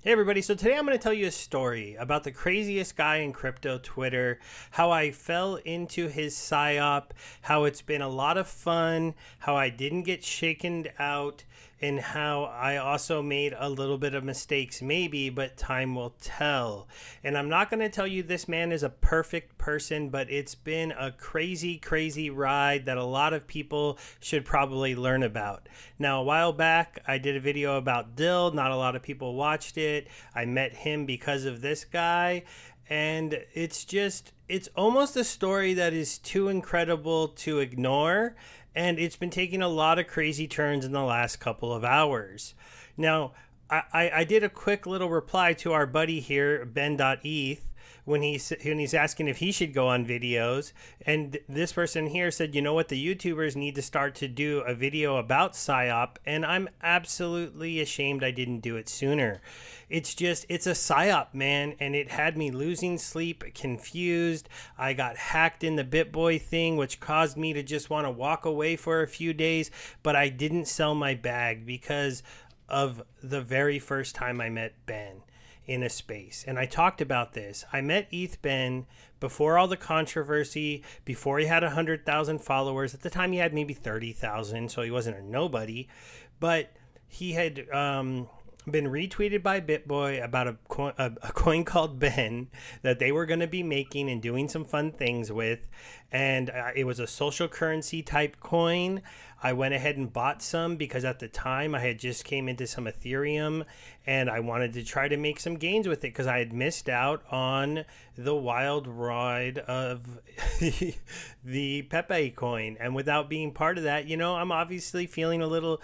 Hey everybody, so today I'm going to tell you a story about the craziest guy in crypto Twitter, how I fell into his PSYOP, how it's been a lot of fun, how I didn't get shaken out, and how I also made a little bit of mistakes maybe, but time will tell. And I'm not going to tell you this man is a perfect person, but it's been a crazy ride that a lot of people should probably learn about. Now, a while back, I did a video about Dill. Not a lot of people watched it. I met him because of this guy, and it's almost a story that is too incredible to ignore, and it's been taking a lot of crazy turns in the last couple of hours. Now, I did a quick little reply to our buddy here, Ben.eth, when he's asking if he should go on videos, and this person here said, you know what, the YouTubers need to start to do a video about PSYOP, and I'm absolutely ashamed I didn't do it sooner. It's a PSYOP, man, and it had me losing sleep, confused. I got hacked in the BitBoy thing, which caused me to just want to walk away for a few days, but I didn't sell my bag because of the very first time I met Ben in a space. And I talked about this. I met ETH Ben before all the controversy, before he had 100,000 followers. At the time, he had maybe 30,000, so he wasn't a nobody. But he had been retweeted by BitBoy about a coin called Ben that they were going to be making and doing some fun things with. And it was a social currency type coin. I went ahead and bought some because at the time I had just came into some Ethereum and I wanted to try to make some gains with it because I had missed out on the wild ride of the Pepe coin. And without being part of that, you know, I'm obviously feeling a little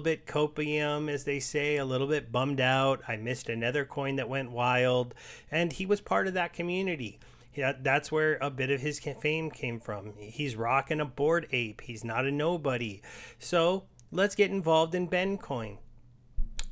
bit copium, as they say, a little bit bummed out. I missed another coin that went wild, and he was part of that community. Yeah, that's where a bit of his fame came from. He's rocking a Bored Ape. He's not a nobody. So let's get involved in Ben Coin.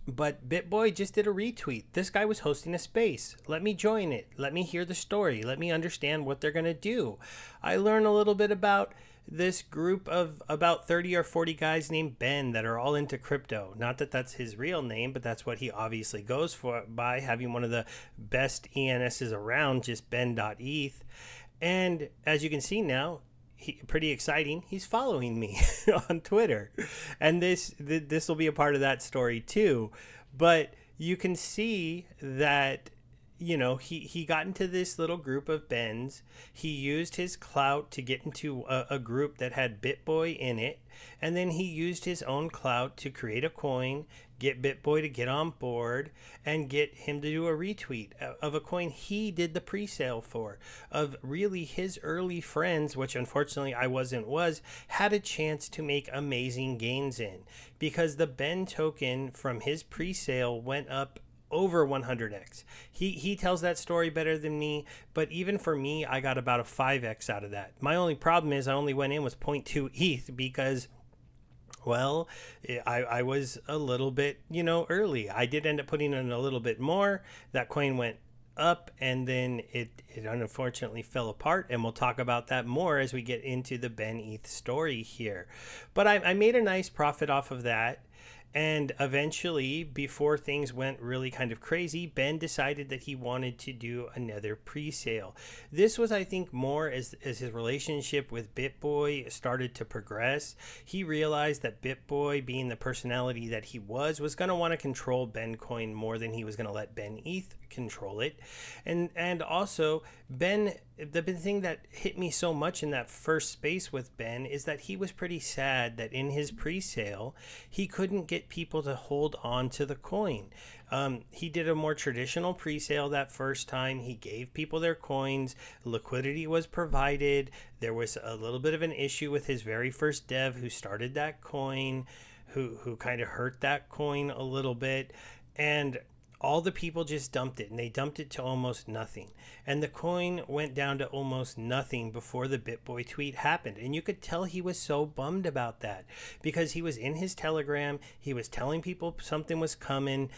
But BitBoy just did a retweet. This guy was hosting a space. Let me join it. Let me hear the story. Let me understand what they're going to do. I learn a little bit about this group of about 30 or 40 guys named Ben that are all into crypto. Not that that's his real name, but that's what he obviously goes for by having one of the best ENSs around, just Ben.eth. And as you can see now, pretty exciting, he's following me on Twitter. And this will be a part of that story too. But you can see that, you know, he got into this little group of Bens. He used his clout to get into a group that had BitBoy in it. And then he used his own clout to create a coin, get BitBoy to get on board, and get him to do a retweet of a coin he did the pre-sale for. Of really his early friends, which unfortunately I wasn't, had a chance to make amazing gains in. Because the Ben token from his pre-sale went up over 100x. He tells that story better than me, but even for me, I got about a 5x out of that. My only problem is I only went in with 0.2 ETH because, well, I was a little bit, you know, early. I did end up putting in a little bit more. That coin went up, and then it unfortunately fell apart, and we'll talk about that more as we get into the Ben.eth story here. But I made a nice profit off of that. And eventually, before things went really kind of crazy, Ben decided that he wanted to do another pre-sale. This was, I think, more as his relationship with BitBoy started to progress. He realized that BitBoy, being the personality that he was going to want to control Ben Coin more than he was going to let Ben.eth control it. And also, the thing that hit me so much in that first space with Ben is that he was pretty sad that in his pre-sale, he couldn't get people to hold on to the coin. He did a more traditional pre-sale that first time. He gave people their coins. Liquidity was provided. There was a little bit of an issue with his very first dev who started that coin, who kind of hurt that coin a little bit. And all the people just dumped it, and they dumped it to almost nothing. And the coin went down to almost nothing before the BitBoy tweet happened. And you could tell he was so bummed about that because he was in his Telegram. He was telling people something was coming.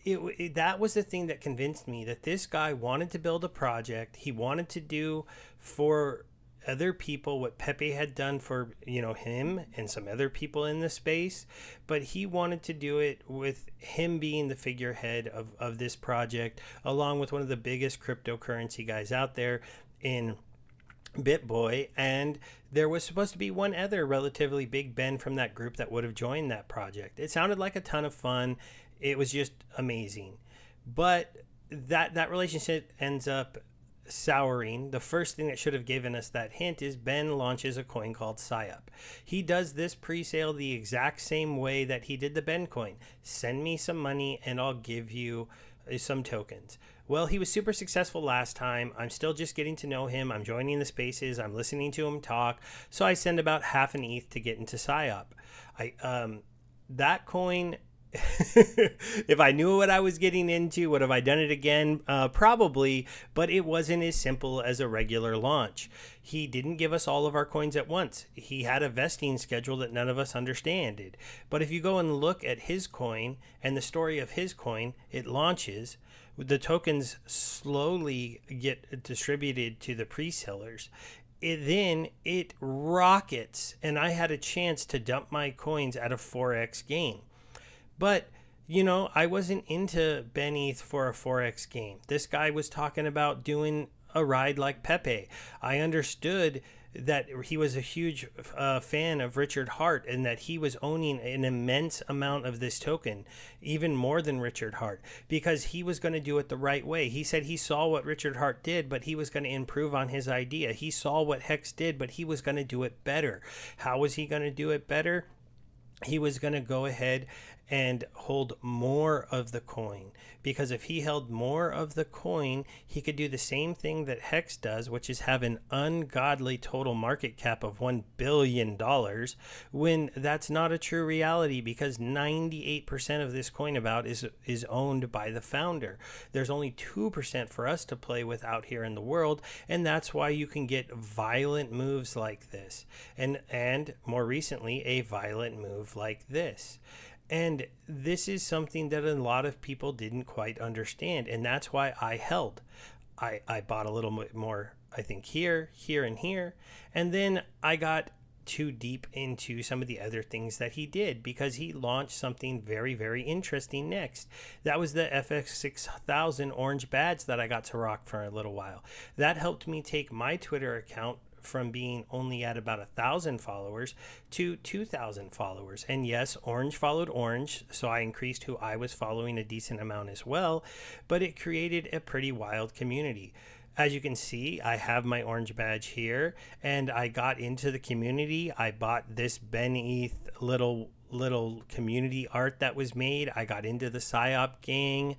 That was the thing that convinced me that this guy wanted to build a project. He wanted to do for other people, what Pepe had done for, him and some other people in the space, but he wanted to do it with him being the figurehead of this project, along with one of the biggest cryptocurrency guys out there in BitBoy. And there was supposed to be one other relatively big Ben from that group that would have joined that project. It sounded like a ton of fun. It was just amazing. But that relationship ends up souring. The first thing that should have given us that hint is Ben launches a coin called PSYOP. He does this pre-sale the exact same way that he did the Ben coin. Send me some money and I'll give you some tokens. Well, he was super successful last time. I'm still just getting to know him. I'm joining the spaces. I'm listening to him talk. So I send about half an ETH to get into PSYOP. That coin, if I knew what I was getting into, would have I done it again? Probably, but it wasn't as simple as a regular launch. He didn't give us all of our coins at once. He had a vesting schedule that none of us understood. But if you go and look at his coin and the story of his coin, it launches. The tokens slowly get distributed to the pre-sellers. Then it rockets, and I had a chance to dump my coins at a 4x gain. But, I wasn't into Ben.eth for a 4x game. This guy was talking about doing a ride like Pepe. I understood that he was a huge fan of Richard Hart and that he was owning an immense amount of this token, even more than Richard Hart, because he was going to do it the right way. He said he saw what Richard Hart did, but he was going to improve on his idea. He saw what Hex did, but he was going to do it better. How was he going to do it better? He was going to go ahead and hold more of the coin, because if he held more of the coin, he could do the same thing that Hex does, which is have an ungodly total market cap of $1 billion, when that's not a true reality, because 98% of this coin about is owned by the founder. There's only 2% for us to play with out here in the world, and that's why you can get violent moves like this, and more recently a violent move like this. And this is something that a lot of people didn't quite understand. And that's why I held. I bought a little bit more, I think, here, and here. And then I got too deep into some of the other things that he did, because he launched something very, very interesting next. That was the FX6000 orange badge that I got to rock for a little while. That helped me take my Twitter account from being only at about 1,000 followers to 2,000 followers. And yes, orange followed orange, so I increased who I was following a decent amount as well, but it created a pretty wild community. As you can see, I have my orange badge here, and I got into the community. I bought this Ben.eth little community art that was made. I got into the PSYOP gang.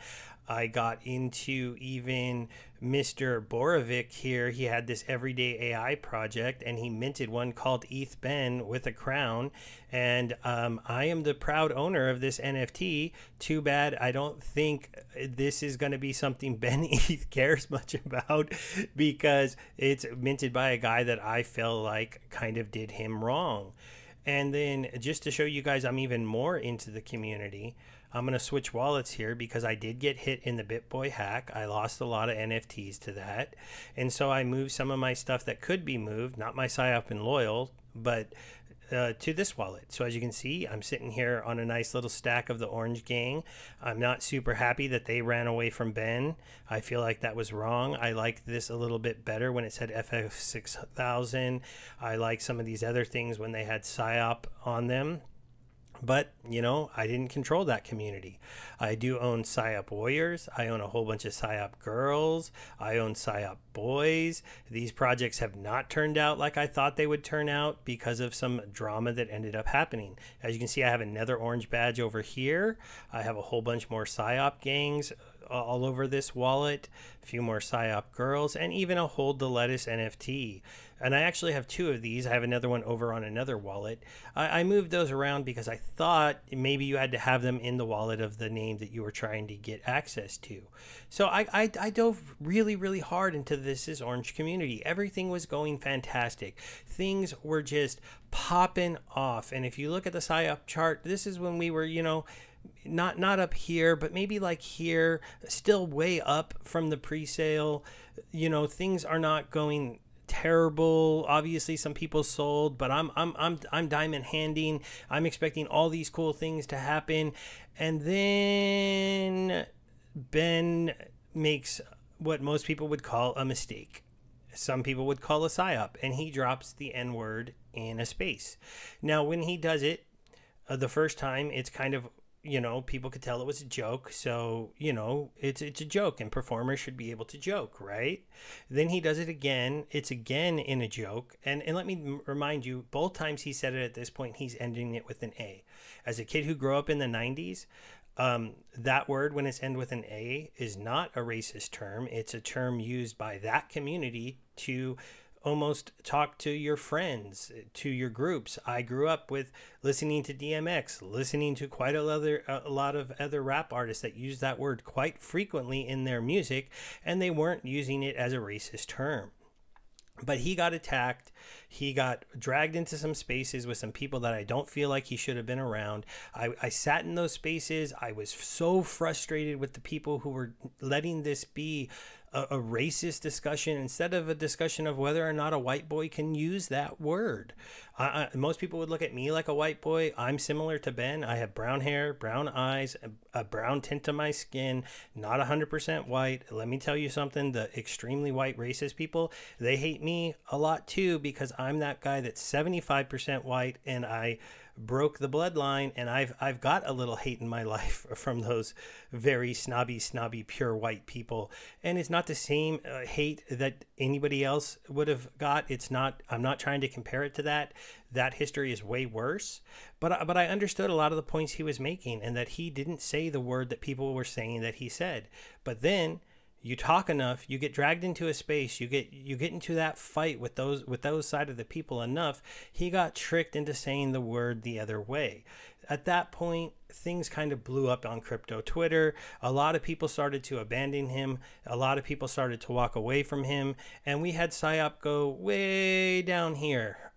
I got into even Mr. Borovic here. He had this everyday AI project, and he minted one called ETH Ben with a crown. And I am the proud owner of this NFT. Too bad I don't think this is going to be something Ben.eth cares much about, because it's minted by a guy that I feel like kind of did him wrong. And then just to show you guys I'm even more into the community, I'm going to switch wallets here, because I did get hit in the BitBoy hack. I lost a lot of NFTs to that. And so I moved some of my stuff that could be moved, not my PSYOP and Loyal, but to this wallet. So as you can see, I'm sitting here on a nice little stack of the Orange Gang. I'm not super happy that they ran away from Ben. I feel like that was wrong. I like this a little bit better when it said FX6000. I like some of these other things when they had PSYOP on them. But, I didn't control that community. I do own PSYOP warriors. I own a whole bunch of PSYOP girls. I own PSYOP boys. These projects have not turned out like I thought they would turn out because of some drama that ended up happening. As you can see, I have another orange badge over here. I have a whole bunch more PSYOP gangs all over this wallet, a few more PSYOP girls, and even a Hold the Lettuce NFT. And I actually have two of these. I have another one over on another wallet. I moved those around because I thought maybe you had to have them in the wallet of the name that you were trying to get access to. So I dove really, really hard into this Orange community. Everything was going fantastic. Things were just popping off. And if you look at the PSYOP chart, this is when we were, not up here, but maybe like here, still way up from the pre-sale. Things are not going terrible. Obviously, some people sold, but I'm diamond handing. I'm expecting all these cool things to happen, and then Ben makes what most people would call a mistake. Some people would call a psyop, and he drops the N word in a space. Now, when he does it the first time, it's kind of, people could tell it was a joke. So, it's a joke, and performers should be able to joke, right? Then he does it again. It's again in a joke. And let me remind you, both times he said it at this point, he's ending it with an A. As a kid who grew up in the 90s, that word, when it's end with an A, is not a racist term. It's a term used by that community to almost talk to your friends, to your groups. I grew up with listening to DMX, listening to quite a lot of other rap artists that use that word quite frequently in their music, and they weren't using it as a racist term. But he got attacked. He got dragged into some spaces with some people that I don't feel like he should have been around. I sat in those spaces. I was so frustrated with the people who were letting this be a racist discussion instead of a discussion of whether or not a white boy can use that word. Most people would look at me like a white boy. I'm similar to Ben. I have brown hair, brown eyes, a brown tint to my skin, not 100% white. Let me tell you something. The extremely white racist people, they hate me a lot too, because I'm that guy that's 75% white, and I broke the bloodline, and I've got a little hate in my life from those very snobby pure white people. And it's not the same hate that anybody else would have got. It's not, I'm not trying to compare it to that history is way worse, but I understood a lot of the points he was making, and that he didn't say the word that people were saying that he said. But then you talk enough, you get dragged into a space, you get into that fight with those side of the people enough, he got tricked into saying the word the other way. At that point, things kind of blew up on crypto Twitter. A lot of people started to abandon him. A lot of people started to walk away from him, and we had PSYOP go way down here.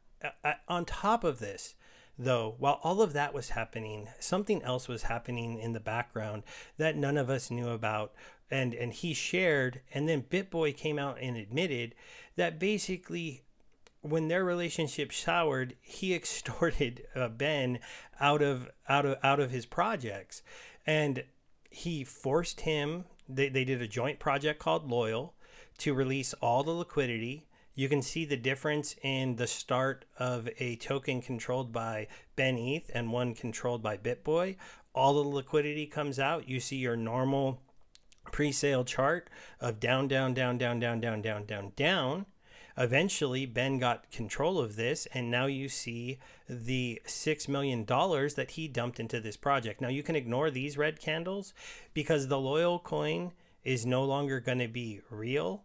On top of this, though, while all of that was happening, something else was happening in the background that none of us knew about. And he shared, and then BitBoy came out and admitted that basically when their relationship soured, he extorted Ben out of his projects, and he forced him. They did a joint project called Loyal to release all the liquidity. You can see the difference in the start of a token controlled by Ben.eth and one controlled by BitBoy. All the liquidity comes out. You see your normal pre-sale chart of down. Eventually, Ben got control of this, and now you see the $6 million that he dumped into this project. Now, you can ignore these red candles because the Loyal coin is no longer going to be real.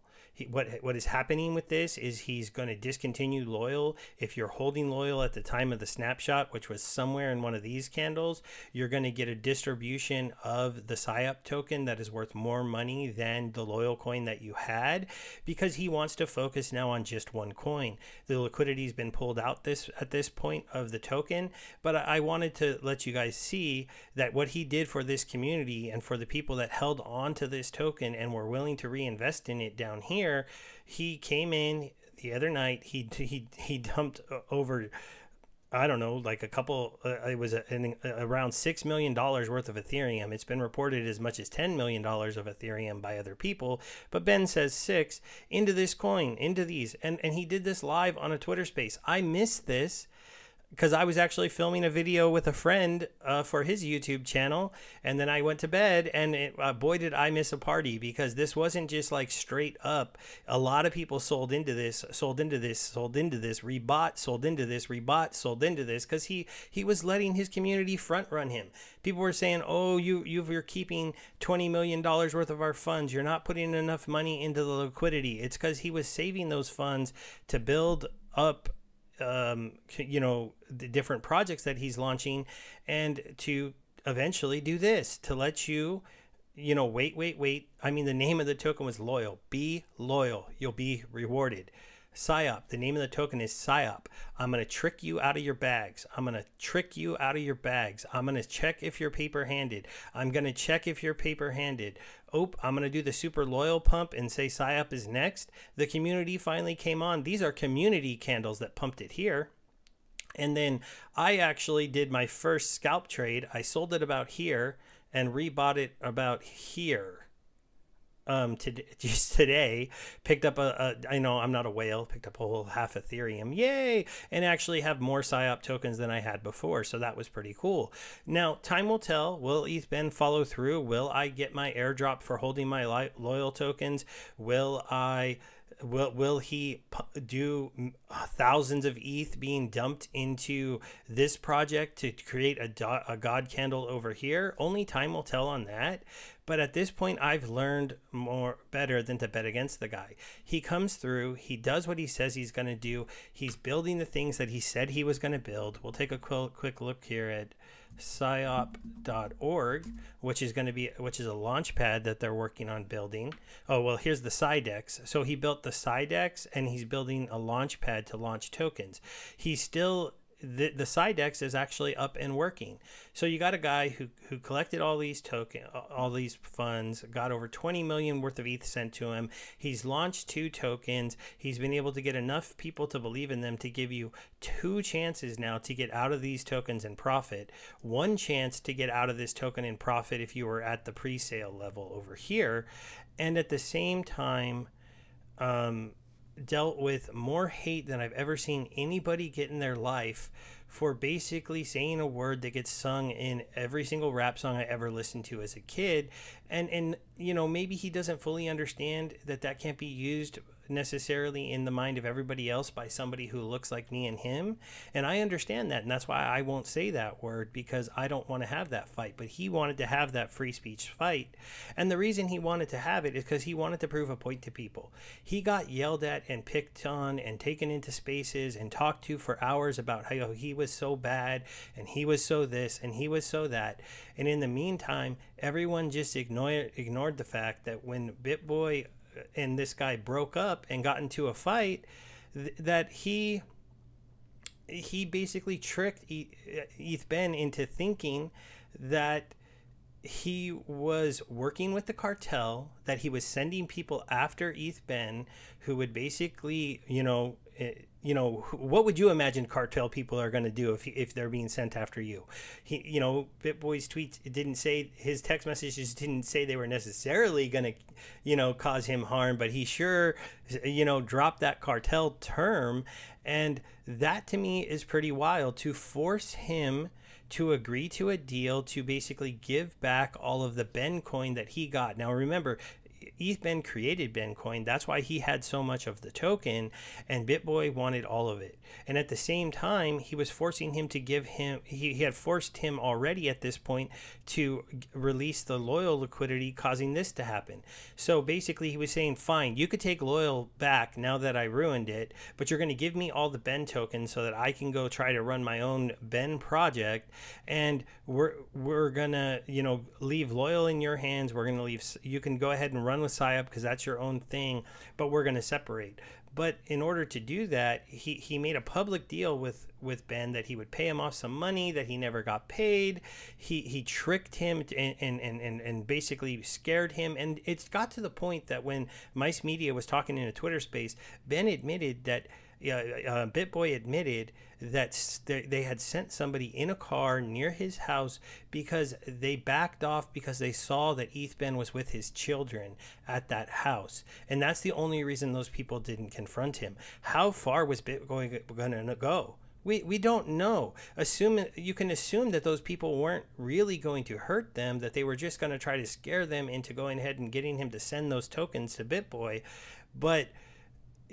What is happening with this is he's going to discontinue Loyal. If you're holding Loyal at the time of the snapshot, which was somewhere in one of these candles, you're going to get a distribution of the PSYOP token that is worth more money than the Loyal coin that you had, because he wants to focus now on just one coin. The liquidity's been pulled out at this point of the token, but I wanted to let you guys see that what he did for this community and for the people that held on to this token and were willing to reinvest in it down here. He came in the other night. He dumped over, I don't know, like a couple. It was around $6 million worth of Ethereum. It's been reported as much as $10 million of Ethereum by other people, but Ben says 6 into this coin, into these, and he did this live on a Twitter space. I missed this because I was actually filming a video with a friend for his YouTube channel, and then I went to bed, and boy did I miss a party, because this wasn't just like straight up. A lot of people sold into this, rebought, sold into this, rebought, sold into this, because he was letting his community front run him. People were saying, oh, you're keeping $20 million worth of our funds. You're not putting enough money into the liquidity. It's because he was saving those funds to build up the different projects that he's launching, and to eventually do this, to let you, wait. I mean, the name of the token was Loyal. Be loyal. You'll be rewarded. PSYOP. The name of the token is PSYOP. I'm going to trick you out of your bags. I'm going to trick you out of your bags. I'm going to check if you're paper handed. I'm going to check if you're paper handed. Oh, I'm going to do the super loyal pump and say PSYOP is next. The community finally came on. These are community candles that pumped it here. And then I actually did my first scalp trade. I sold it about here and rebought it about here. Just today, picked up I know I'm not a whale, picked up a whole half Ethereum, yay, and actually have more PSYOP tokens than I had before, so that was pretty cool. Now, time will tell. Will ETH Ben follow through? Will I get my airdrop for holding my loyal tokens? Will he do thousands of ETH being dumped into this project to create a god candle over here? Only time will tell on that. But at this point, I've learned better than to bet against the guy. He comes through. He does what he says he's going to do. He's building the things that he said he was going to build. We'll take a quick look here at PSYOP.org, which is a launch pad that they're working on building. Oh, well, here's the SIDEX. So he built the SIDEX, and he's building a launch pad to launch tokens. He's still... The SIDEX is actually up and working. So you got a guy who collected all these funds, got over 20 million worth of ETH sent to him. He's launched 2 tokens. He's been able to get enough people to believe in them to give you 2 chances now to get out of these tokens and profit. 1 chance to get out of this token and profit if you were at the pre-sale level over here. And at the same time, dealt with more hate than I've ever seen anybody get in their life for basically saying a word that gets sung in every single rap song I ever listened to as a kid. And you know, maybe he doesn't fully understand that can't be used necessarily in the mind of everybody else by somebody who looks like me and him. And I understand that, and that's why I won't say that word, because I don't want to have that fight. But he wanted to have that free speech fight, and the reason he wanted to have it is because he wanted to prove a point to people. He got yelled at and picked on and taken into spaces and talked to for hours about how he was so bad and he was so this and he was so that. And in the meantime, everyone just ignored the fact that when BitBoy and this guy broke up and got into a fight, that he basically tricked ETH Ben into thinking that he was working with the cartel, that he was sending people after ETH Ben who would basically, what would you imagine cartel people are going to do if they're being sent after you? BitBoy's tweets didn't say, his text messages didn't say they were necessarily going to, cause him harm, but he sure, dropped that cartel term. And that to me is pretty wild, to force him to agree to a deal to basically give back all of the Ben coin that he got. Now remember, ETH Ben created Ben coin. That's why he had so much of the token, and BitBoy wanted all of it. And at the same time, he was forcing him to give him, he had forced him already at this point to release the loyal liquidity, causing this to happen. So basically he was saying, fine, you could take loyal back now that I ruined it, but you're going to give me all the Ben tokens so that I can go try to run my own Ben project. And we're going to, leave loyal in your hands. We're going to leave, you can go ahead and run with PSYOP because that's your own thing, but we're going to separate. But in order to do that, he made a public deal with Ben that he would pay him off some money that he never got paid. He tricked him and basically scared him. And it's got to the point that when Mice Media was talking in a Twitter space, Ben admitted that BitBoy admitted that they had sent somebody in a car near his house because they backed off because they saw that ETH Ben was with his children at that house. And that's the only reason those people didn't confront him. How far was BitBoy going to go? We don't know. You can assume that those people weren't really going to hurt them, that they were just going to try to scare them into going ahead and getting him to send those tokens to BitBoy. But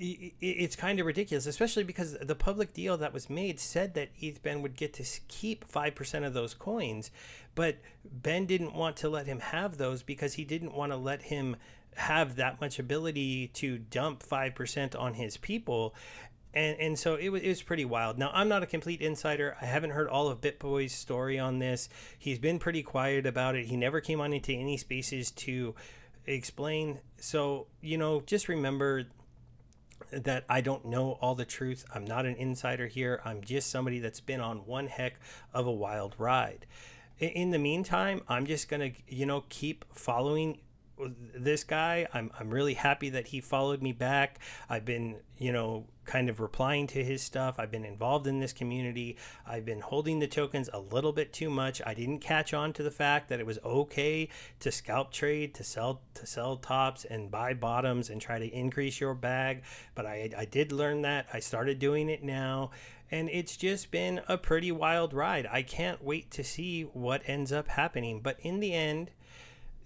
it's kind of ridiculous, especially because the public deal that was made said that ETH Ben would get to keep 5% of those coins, but Ben didn't want to let him have those because he didn't want to let him have that much ability to dump 5% on his people. And so it was pretty wild. Now, I'm not a complete insider. I haven't heard all of BitBoy's story on this. He's been pretty quiet about it. He never came on into any spaces to explain. So, just remember, that I don't know all the truth. I'm not an insider here. I'm just somebody that's been on one heck of a wild ride. In the meantime, I'm just going to, keep following this guy. I'm really happy that he followed me back. I've been, kind of replying to his stuff. I've been involved in this community. I've been holding the tokens a little bit too much. I didn't catch on to the fact that it was okay to scalp trade, to sell tops and buy bottoms and try to increase your bag. But I did learn that. I started doing it now. And it's just been a pretty wild ride. I can't wait to see what ends up happening. But in the end,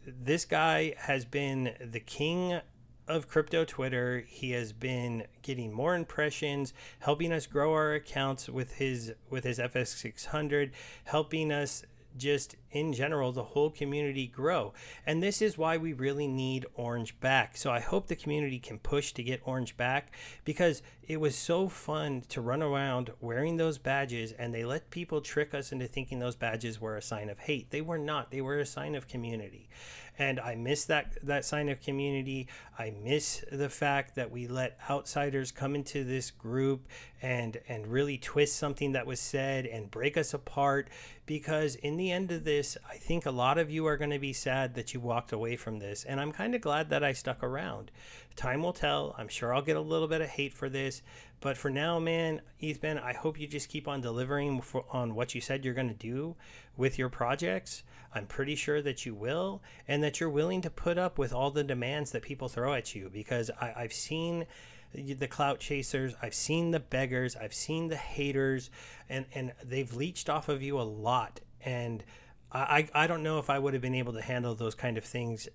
this guy has been the king of crypto Twitter. He has been getting more impressions, helping us grow our accounts with his FS 600, helping us just in general, the whole community grow. And this is why we really need Orange back. So I hope the community can push to get Orange back, because it was so fun to run around wearing those badges, and they let people trick us into thinking those badges were a sign of hate. They were not. They were a sign of community. And I miss that sign of community. I miss the fact that we let outsiders come into this group and really twist something that was said and break us apart, because in the end of this, I think a lot of you are going to be sad that you walked away from this. And I'm kind of glad that I stuck around. Time will tell. I'm sure I'll get a little bit of hate for this. But for now, man, Ethan, I hope you just keep on delivering on what you said you're going to do with your projects. I'm pretty sure that you will, and that you're willing to put up with all the demands that people throw at you, because I've seen the clout chasers, I've seen the beggars, I've seen the haters, and they've leached off of you a lot. And I don't know if I would have been able to handle those kind of things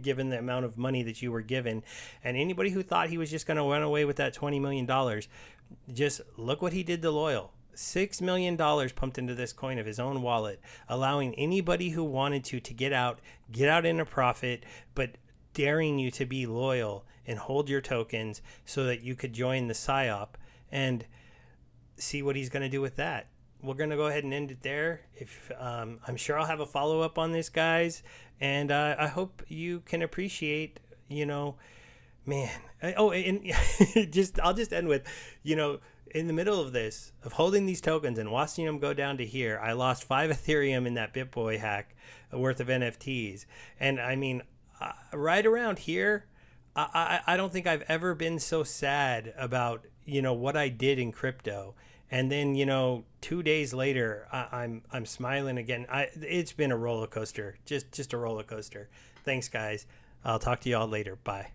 given the amount of money that you were given. And anybody who thought he was just going to run away with that $20 million, just look what he did to Loyal. $6 million pumped into this coin of his own wallet, allowing anybody who wanted to get out in a profit, but daring you to be loyal and hold your tokens so that you could join the PSYOP, and see what he's going to do with that. We're going to go ahead and end it there. If I'm sure I'll have a follow-up on this, guys, and I hope you can appreciate, man. Oh, and I'll just end with, in the middle of this, of holding these tokens and watching them go down to here, I lost 5 Ethereum in that BitBoy hack worth of NFTs. And I mean, right around here, I don't think I've ever been so sad about, what I did in crypto. And then, 2 days later, I'm smiling again. It's been a roller coaster, just a roller coaster. Thanks, guys. I'll talk to you all later. Bye.